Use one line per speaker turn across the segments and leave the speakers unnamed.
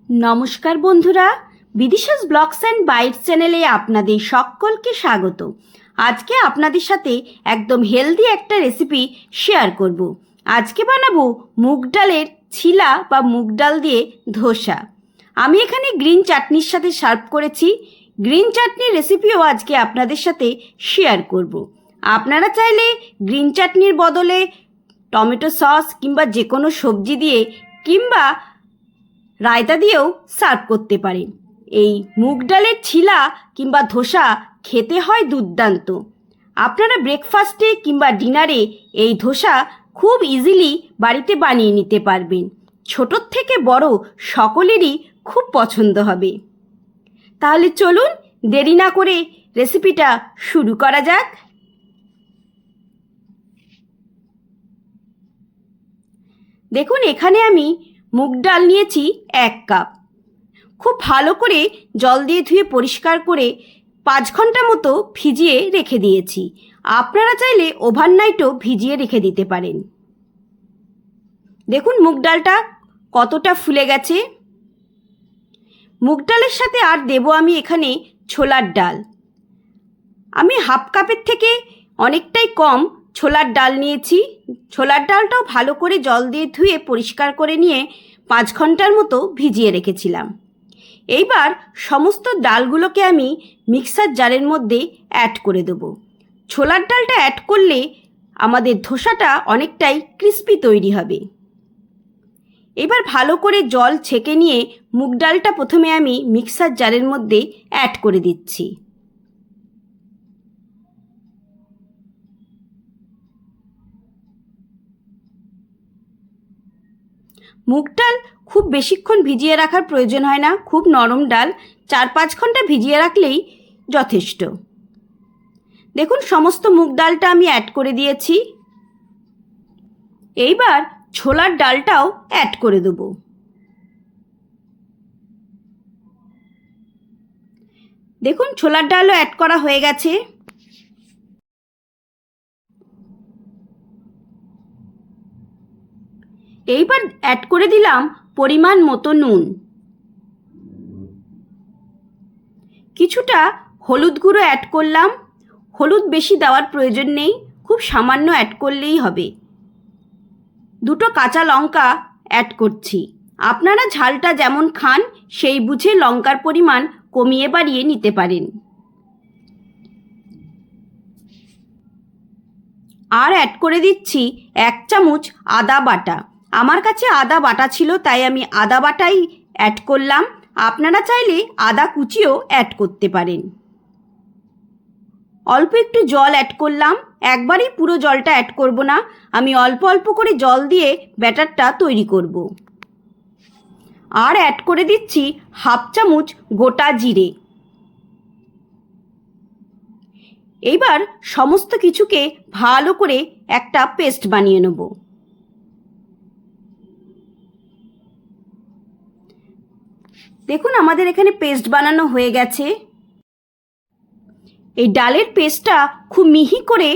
নমস্কার বন্ধুরা, বিদিশাস blogs and bytes চ্যানেলে আপনাদের সকলকে স্বাগত। আজকে আপনাদের সাথে একদম হেলদি একটা রেসিপি শেয়ার করব। আজকে বানাবো মুগ ডালের ছিলা বা মুগ ডাল দিয়ে ধোসা। আমি এখানে গ্রিন চাটনির সাথে সার্ভ করেছি। গ্রিন চাটনির রেসিপিও আজকে আপনাদের সাথে শেয়ার করব। আপনারা চাইলে গ্রিন চাটনির বদলে টমেটো সস কিংবা যে কোনো সবজি দিয়ে কিংবা রায়তা দিয়েও সার্ভ করতে পারেন। এই মুগ ডালের ছিলা কিংবা ধোসা খেতে হয় দুর্দান্ত। আপনারা ব্রেকফাস্টে কিংবা ডিনারে এই ধোসা খুব ইজিলি বাড়িতে বানিয়ে নিতে পারবেন। ছোটোর থেকে বড় সকলেরই খুব পছন্দ হবে। তাহলে চলুন দেরি না করে রেসিপিটা শুরু করা যাক। দেখুন, এখানে আমি মুগ ডাল নিয়েছি 1 কাপ। খুব ভালো করে জল দিয়ে ধুয়ে পরিষ্কার করে 5 ঘন্টা মতো ভিজিয়ে রেখে দিয়েছি। আপনারা চাইলে ওভারনাইটও ভিজিয়ে রেখে দিতে পারেন। দেখুন মুগ ডালটা কতটা ফুলে গেছে। মুগ ডালের সাথে আর দেব আমি এখানে ছোলার ডাল। আমি হাফ কাপের থেকে অনেকটাই কম ছোলার ডাল নিয়েছি। ছোলার ডালটাও ভালো করে জল দিয়ে ধুয়ে পরিষ্কার করে নিয়ে 5 ঘন্টার মতো ভিজিয়ে রেখেছিলাম। এইবার সমস্ত ডালগুলোকে আমি মিক্সার জারের মধ্যে অ্যাড করে দেব। ছোলার ডালটা অ্যাড করলে আমাদের ধোসাটা অনেকটাই ক্রিস্পি তৈরি হবে। এবার ভালো করে জল ছেঁকে নিয়ে মুগ ডালটা প্রথমে আমি মিক্সার জারের মধ্যে অ্যাড করে দিচ্ছি। মুগ ডাল খুব বেশিক্ষণ ভিজিয়ে রাখার প্রয়োজন হয় না, খুব নরম ডাল, 4-5 ঘন্টা ভিজিয়ে রাখলেই যথেষ্ট। দেখুন সমস্ত মুগ ডালটা আমি অ্যাড করে দিয়েছি। এইবার ছোলার ডালটাও অ্যাড করে দেব। দেখুন ছোলার ডালও অ্যাড করা হয়ে গেছে। এইবার অ্যাড করে দিলাম পরিমাণ মতো নুন। কিছুটা হলুদ গুঁড়ো অ্যাড করলাম। হলুদ বেশি দেওয়ার প্রয়োজন নেই, খুব সামান্য অ্যাড করলেই হবে। 2টো কাঁচা লঙ্কা অ্যাড করছি। আপনারা ঝালটা যেমন খান সেই বুঝে লঙ্কার পরিমাণ কমিয়ে বাড়িয়ে নিতে পারেন। আর অ্যাড করে দিচ্ছি 1 চামচ আদা বাটা। আমার কাছে আদা বাটা ছিল তাই আমি আদা বাটাই অ্যাড করলাম। আপনারা চাইলে আদা কুচিও অ্যাড করতে পারেন। অল্প একটু জল অ্যাড করলাম। একবারেই পুরো জলটা অ্যাড করব না, আমি অল্প অল্প করে জল দিয়ে ব্যাটারটা তৈরি করব। আর অ্যাড করে দিচ্ছি 1/2 চামচ গোটা জিরে। এইবার সমস্ত কিছুকে ভালো করে একটা পেস্ট বানিয়ে নেব। দেখুন আমাদের এখানে পেস্ট বানানো হয়ে গেছে। এই ডালের পেস্টটা খুব মিহি করে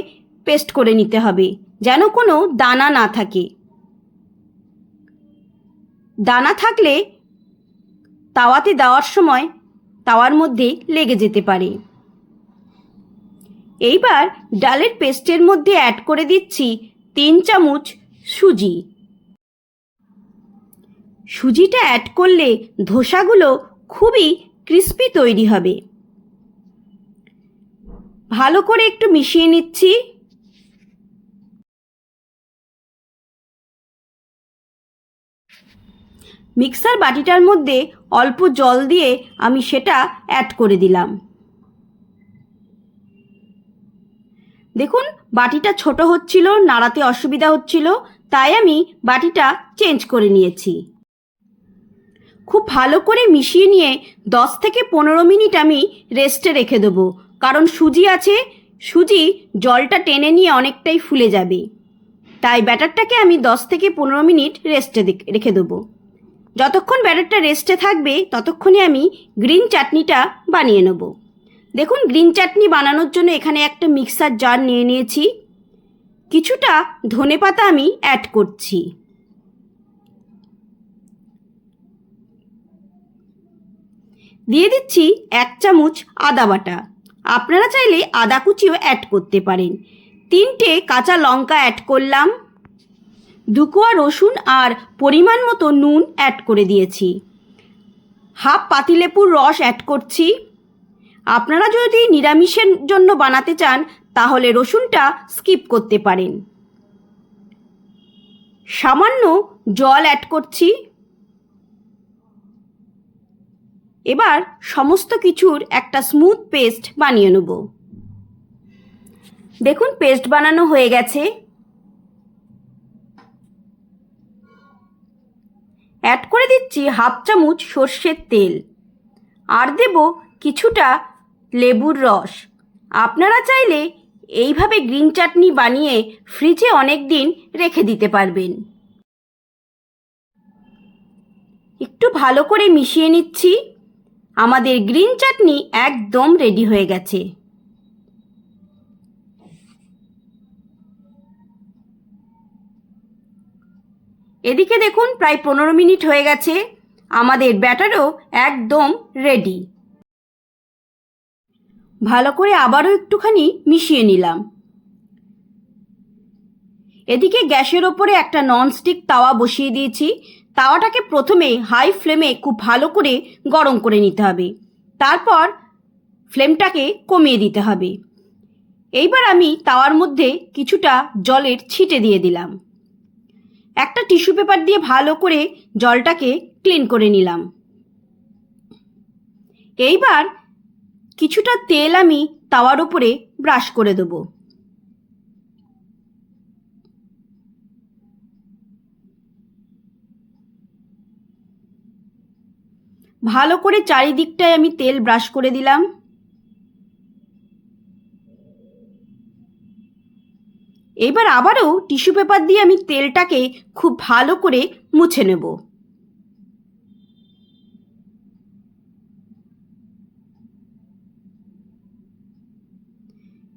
পেস্ট করে নিতে হবে, যেন কোনো দানা না থাকে। দানা থাকলে তাওয়াতে দেওয়ার সময় তাওয়ার মধ্যে লেগে যেতে পারে। এইবার ডালের পেস্টের মধ্যে অ্যাড করে দিচ্ছি 3 চামচ সুজি। সুজিটা অ্যাড করলে ধোসাগুলো খুবই ক্রিস্পি তৈরি হবে। ভালো করে একটু মিশিয়ে নিচ্ছি। মিক্সার বাটিটার মধ্যে অল্প জল দিয়ে আমি সেটা অ্যাড করে দিলাম। দেখুন বাটিটা ছোট হচ্ছিল, নাড়াতে অসুবিধা হচ্ছিল, তাই আমি বাটিটা চেঞ্জ করে নিয়েছি। খুব ভালো করে মিশিয়ে নিয়ে 10 থেকে 15 মিনিট আমি রেস্টে রেখে দেবো, কারণ সুজি আছে, সুজি জলটা টেনে নিয়ে অনেকটাই ফুলে যাবে। তাই ব্যাটারটাকে আমি 10 থেকে 15 মিনিট রেস্টে রেখে দেবো। যতক্ষণ ব্যাটারটা রেস্টে থাকবে ততক্ষণে আমি গ্রিন চাটনিটা বানিয়ে নেব। দেখুন গ্রিন চাটনি বানানোর জন্য এখানে একটা মিক্সার জার নিয়ে নিয়েছি। কিছুটা ধনেপাতা আমি অ্যাড করছি। দিয়ে দিচ্ছি 1 চামচ আদা বাটা। আপনারা চাইলে আদা কুচিও অ্যাড করতে পারেন। 3টে কাঁচা লঙ্কা অ্যাড করলাম। 2 কোয়া রসুন আর পরিমাণ মতো নুন অ্যাড করে দিয়েছি। হাফ পাতিলেবুর রস অ্যাড করছি। আপনারা যদি নিরামিষের জন্য বানাতে চান তাহলে রসুনটা স্কিপ করতে পারেন। সামান্য জল অ্যাড করছি। এবার সমস্ত কিছুর একটা স্মুথ পেস্ট বানিয়ে নেব। দেখুন পেস্ট বানানো হয়ে গেছে। অ্যাড করে দিচ্ছি হাফ চামচ সর্ষের তেল আর দেব কিছুটা লেবুর রস। আপনারা চাইলে এইভাবে গ্রিন চাটনি বানিয়ে ফ্রিজে অনেক দিন রেখে দিতে পারবেন। একটু ভালো করে মিশিয়ে নিচ্ছি। আমাদের গ্রিন চাটনি একদম রেডি হয়ে গেছে। এদিকে দেখুন প্রায় 15 মিনিট হয়ে গেছে। আমাদের ব্যাটারও একদম রেডি। ভালো করে আবারও একটুখানি মিশিয়ে নিলাম। এদিকে গ্যাসের ওপরে একটা ননস্টিক তাওয়া বসিয়ে দিয়েছি। তাওয়াটাকে প্রথমে হাই ফ্লেমে খুব ভালো করে গরম করে নিতে হবে, তারপর ফ্লেমটাকে কমিয়ে দিতে হবে। এইবার আমি তাওয়ার মধ্যে কিছুটা জলের ছিটে দিয়ে দিলাম। একটা টিস্যু পেপার দিয়ে ভালো করে জলটাকে ক্লিন করে নিলাম। এইবার কিছুটা তেল আমি তাওয়ার উপরে ব্রাশ করে দেব। ভালো করে চারিদিকটায় আমি তেল ব্রাশ করে দিলাম। এবার আবারও টিস্যু পেপার দিয়ে আমি তেলটাকে খুব ভালো করে মুছে নেব।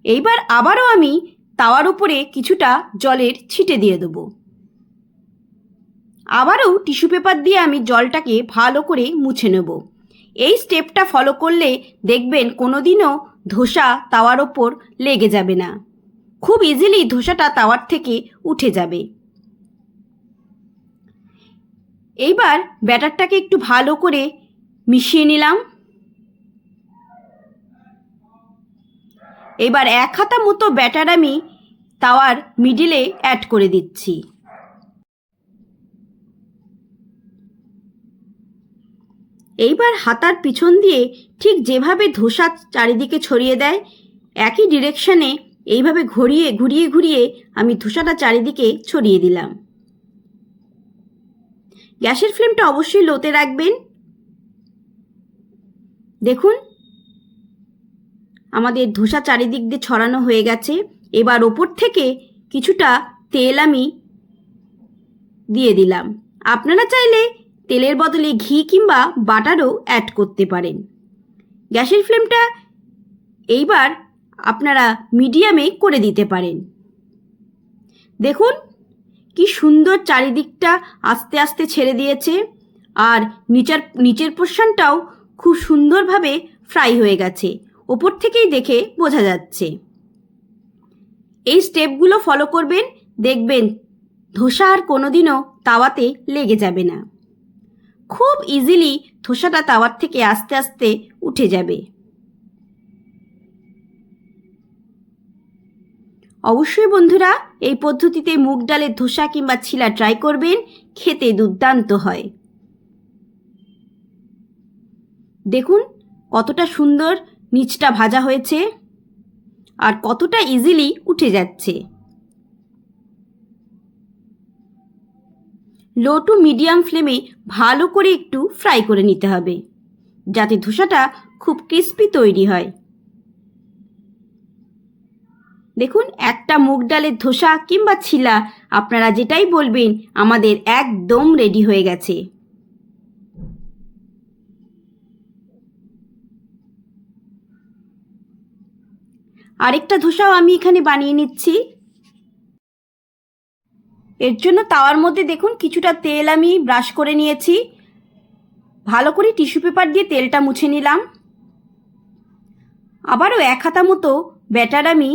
এইবার আবারও আমি তাওয়ার উপরে কিছুটা জলের ছিটে দিয়ে দেব। আবারও টিস্যু পেপার দিয়ে আমি জলটাকে ভালো করে মুছে নেব। এই স্টেপটা ফলো করলে দেখবেন কোনোদিনও ধোসা তাওয়ার ওপর লেগে যাবে না। খুব ইজিলি ধোসাটা তাওয়ার থেকে উঠে যাবে। এইবার ব্যাটারটাকে একটু ভালো করে মিশিয়ে নিলাম। এবার 1 হাতা মতো ব্যাটার আমি তাওয়ার মিডিলে অ্যাড করে দিচ্ছি। এইবার হাতার পিছন দিয়ে ঠিক যেভাবে ধোসা চারিদিকে ছড়িয়ে দেয় একই ডিরেকশনে এইভাবে ঘুরিয়ে ঘুরিয়ে ঘুরিয়ে আমি ধোসাটা চারিদিকে ছড়িয়ে দিলাম। গ্যাসের ফ্লেমটা অবশ্যই লোতে রাখবেন। দেখুন আমাদের ধোসা চারিদিক দিয়ে ছড়ানো হয়ে গেছে। এবার ওপর থেকে কিছুটা তেল আমি দিয়ে দিলাম। আপনারা চাইলে তেলের বদলে ঘি কিংবা বাটারও অ্যাড করতে পারেন। গ্যাসের ফ্লেমটা এইবার আপনারা মিডিয়ামে করে দিতে পারেন। দেখুন কি সুন্দর চারিদিকটা আস্তে আস্তে ছেড়ে দিয়েছে আর নিচের পোর্শনটাও খুব সুন্দরভাবে ফ্রাই হয়ে গেছে। ওপর থেকেই দেখে বোঝা যাচ্ছে। এই স্টেপগুলো ফলো করবেন, দেখবেন ধোসা আর কোনোদিনও তাওয়াতে লেগে যাবে না। খুব ইজিলি ধোসাটা তাওয়ার থেকে আস্তে আস্তে উঠে যাবে। অবশ্যই বন্ধুরা এই পদ্ধতিতে মুগ ডালের ধোসা কিংবা ছিলা ট্রাই করবেন, খেতে দুর্দান্ত হয়। দেখুন কতটা সুন্দর নিচটা ভাজা হয়েছে আর কতটা ইজিলি উঠে যাচ্ছে। লো টু মিডিয়াম ফ্লেমে ভালো করে একটু ফ্রাই করে নিতে হবে যাতে ধোসাটা খুব ক্রিস্পি তৈরি হয়। দেখুন একটা মুগ ডালের ধোসা কিংবা ছিলা আপনারা যেটাই বলবেন আমাদের একদম রেডি হয়ে গেছে। আরেকটা ধোসাও আমি এখানে বানিয়ে নিচ্ছি। এর জন্য তাওয়ার মধ্যে দেখুন কিছুটা তেল আমি ব্রাশ করে নিয়েছি। ভালো করে টিস্যু পেপার দিয়ে তেলটা মুছে নিলাম। আবারও 1 হাতা মতো ব্যাটার আমি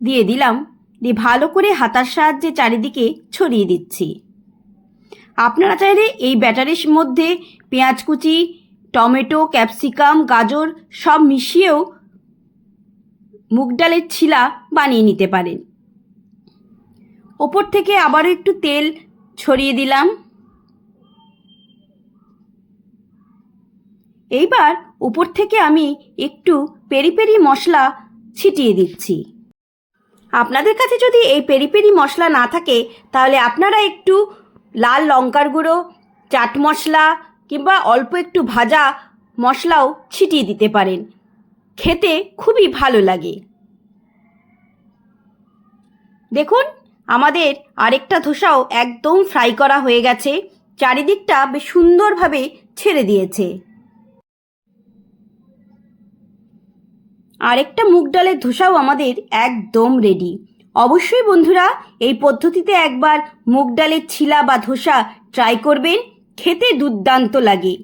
দিয়ে দিলাম, দিয়ে ভালো করে হাতার সাহায্যে চারিদিকে ছড়িয়ে দিচ্ছি। আপনারা চাইলে এই ব্যাটারের মধ্যে পেঁয়াজ কুচি, টমেটো, ক্যাপসিকাম, গাজর সব মিশিয়েও মুগ ডালের ছিলা বানিয়ে নিতে পারেন। ওপর থেকে আবারও একটু তেল ছড়িয়ে দিলাম। এইবার উপর থেকে আমি একটু পেরি পেরি মশলা ছিটিয়ে দিচ্ছি। আপনাদের কাছে যদি এই পেরি পেরি মশলা না থাকে তাহলে আপনারা একটু লাল লঙ্কার গুঁড়ো, চাট মশলা কিংবা অল্প একটু ভাজা মশলাও ছিটিয়ে দিতে পারেন। খেতে খুবই ভালো লাগে। দেখুন, আমাদের আরেকটা ধোসাও একদম ফ্রাই করা হয়ে গেছে, চারিদিকটা বেশ সুন্দরভাবে ছেড়ে দিয়েছে। আরেকটা মুগ ডালের ধোসাও আমাদের একদম রেডি। অবশ্যই বন্ধুরা এই পদ্ধতিতে একবার মুগ ডালের ছিলা বা ধোসা ট্রাই করবেন, খেতে দুর্দান্ত লাগে।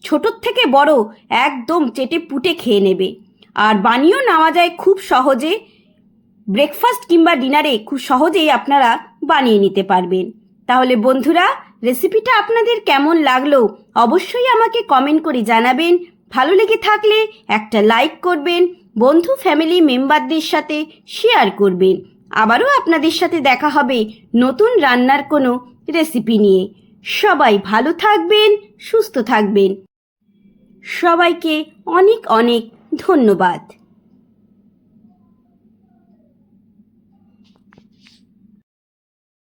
ছোটোর থেকে বড় একদম চেটে পুটে খেয়ে নেবে। আর বানিয়েও নেওয়া যায় খুব সহজে। ব্রেকফাস্ট কিংবা ডিনারে খুব সহজেই আপনারা বানিয়ে নিতে পারবেন। তাহলে বন্ধুরা, রেসিপিটা আপনাদের কেমন লাগলো অবশ্যই আমাকে কমেন্ট করে জানাবেন। ভালো লেগে থাকলে একটা লাইক করবেন, বন্ধু ফ্যামিলি মেম্বারদের সাথে শেয়ার করবেন। আবারও আপনাদের সাথে দেখা হবে নতুন রান্নার কোনো রেসিপি নিয়ে। সবাই ভালো থাকবেন, সুস্থ থাকবেন। সবাইকে অনেক অনেক ধন্যবাদ।